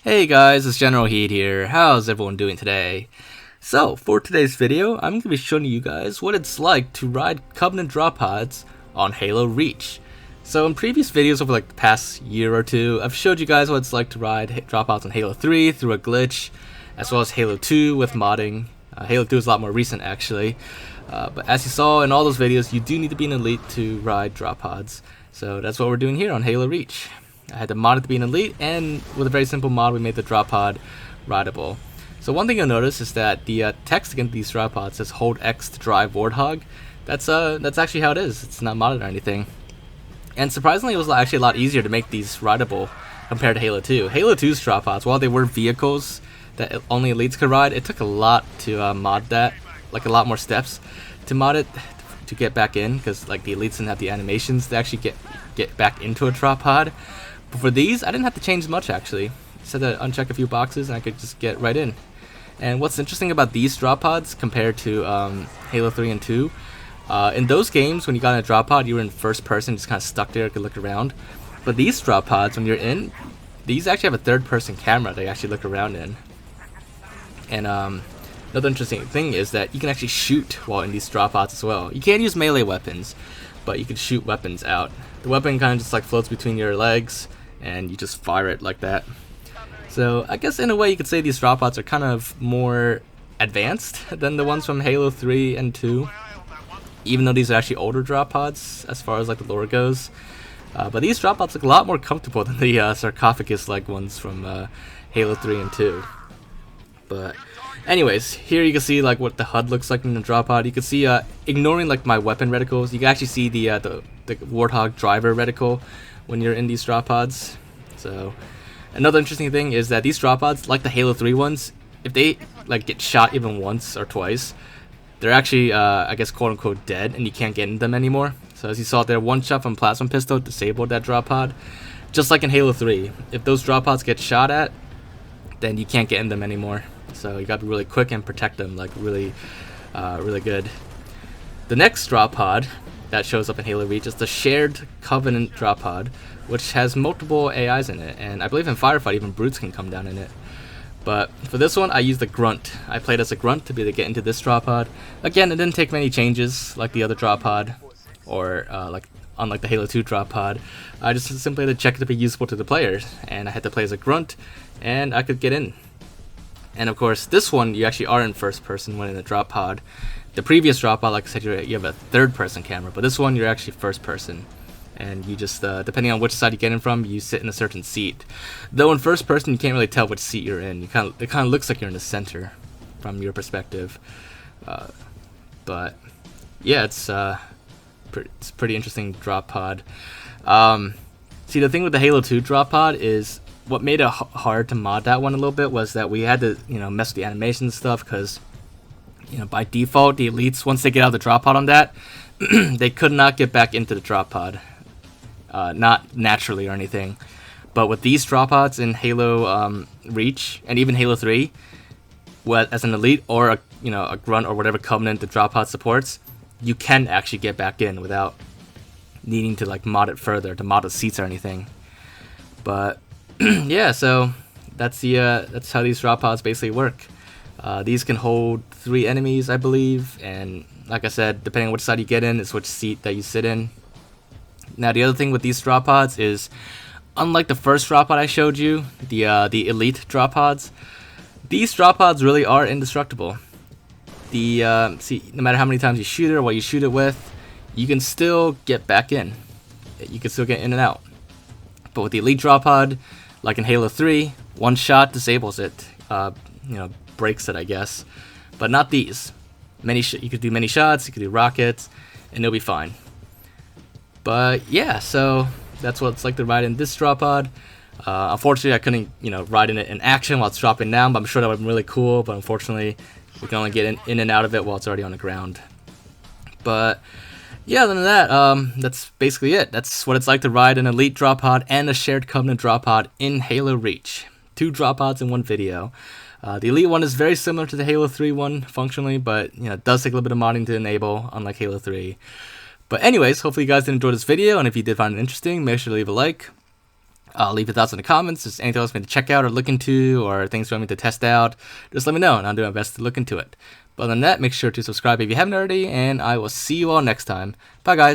Hey guys, it's Generalkidd here. How's everyone doing today? So, for today's video, I'm going to be showing you guys what it's like to ride Covenant drop pods on Halo Reach. So in previous videos over like the past year or two, I've showed you guys what it's like to ride drop pods on Halo 3 through a glitch, as well as Halo 2 with modding. Halo 2 is a lot more recent actually. But as you saw in all those videos, you do need to be an elite to ride drop pods. So that's what we're doing here on Halo Reach. I had to mod it to be an elite, and with a very simple mod, we made the drop pod rideable. So one thing you'll notice is that the text against these drop pods says "Hold X to drive Warthog." That's actually how it is. It's not modded or anything. And surprisingly, it was actually a lot easier to make these rideable compared to Halo 2. Halo 2's drop pods, while they were vehicles that only elites could ride, it took a lot to mod that, like a lot more steps to mod it to get back in, because like the elites didn't have the animations to actually get back into a drop pod. But for these, I didn't have to change much actually. Just had to uncheck a few boxes and I could just get right in. And what's interesting about these drop pods compared to Halo 3 and 2, in those games when you got in a drop pod, you were in first person, just kind of stuck there, could look around. But these drop pods, when you're in, these actually have a third person camera that you actually look around in. And another interesting thing is that you can actually shoot while in these drop pods as well. You can't use melee weapons, but you can shoot weapons out. The weapon kind of just like floats between your legs, and you just fire it like that. So I guess in a way you could say these drop pods are kind of more advanced than the ones from Halo 3 and 2, even though these are actually older drop pods as far as like the lore goes. But these drop pods look a lot more comfortable than the sarcophagus-like ones from Halo 3 and 2. But anyways, here you can see like what the HUD looks like in the drop pod. You can see, ignoring like my weapon reticles, you can actually see the Warthog driver reticle when you're in these drop pods. So another interesting thing is that these drop pods, like the Halo 3 ones, if they like get shot even once or twice, they're actually I guess quote unquote dead, and you can't get in them anymore. So as you saw there, one shot from plasma pistol disabled that drop pod. Just like in Halo 3, if those drop pods get shot at, then you can't get in them anymore. So you gotta be really quick and protect them like really good. The next drop pod that shows up in Halo Reach is the shared Covenant drop pod, which has multiple AIs in it, and I believe in Firefight even brutes can come down in it. But for this one, I used the grunt. I played as a grunt to be able to get into this drop pod. Again, it didn't take many changes like the other drop pod, or unlike the Halo 2 drop pod. I just simply had to check it to be useful to the players, and I had to play as a grunt, and I could get in. And of course, this one, you actually are in first person when in a drop pod. The previous drop pod, like I said, you have a third person camera, but this one, you're actually first person. And you just, depending on which side you get in from, you sit in a certain seat. Though in first person, you can't really tell which seat you're in. It kind of looks like you're in the center from your perspective. But yeah, it's pretty interesting drop pod. See, the thing with the Halo 2 drop pod is, what made it hard to mod that one a little bit was that we had to, mess with the animation stuff, because, by default, the elites, once they get out of the drop pod on that, they could not get back into the drop pod. Not naturally or anything. But with these drop pods in Halo Reach, and even Halo 3, as an elite or a grunt or whatever Covenant the drop pod supports, you can actually get back in without needing to like mod it further, to mod the seats or anything. But yeah, so that's how these drop pods basically work. These can hold 3 enemies, I believe, and like I said, depending on which side you get in, is which seat that you sit in. Now, the other thing with these drop pods is, unlike the first drop pod I showed you, the elite drop pods, these drop pods really are indestructible. See, no matter how many times you shoot it or what you shoot it with, you can still get back in. You can still get in and out. But with the elite drop pod, like in Halo 3, one shot disables it. Breaks it, I guess. But not these. You could do many shots, you could do rockets, and it'll be fine. But yeah, so that's what it's like to ride in this drop pod. Unfortunately, I couldn't, ride in it in action while it's dropping down, but I'm sure that would have been really cool. But unfortunately, we can only get in and out of it while it's already on the ground. But yeah, other than that, that's basically it. That's what it's like to ride an elite drop pod and a shared Covenant drop pod in Halo Reach. 2 drop pods in one video. The elite one is very similar to the Halo 3 one functionally, but it does take a little bit of modding to enable, unlike Halo 3. But anyways, hopefully you guys did enjoy this video, and if you did find it interesting, make sure to leave a like. Leave your thoughts in the comments. If there's anything else you want me to check out or look into, or things you want me to test out, just let me know and I'll do my best to look into it. But other than that, make sure to subscribe if you haven't already, and I will see you all next time. Bye guys!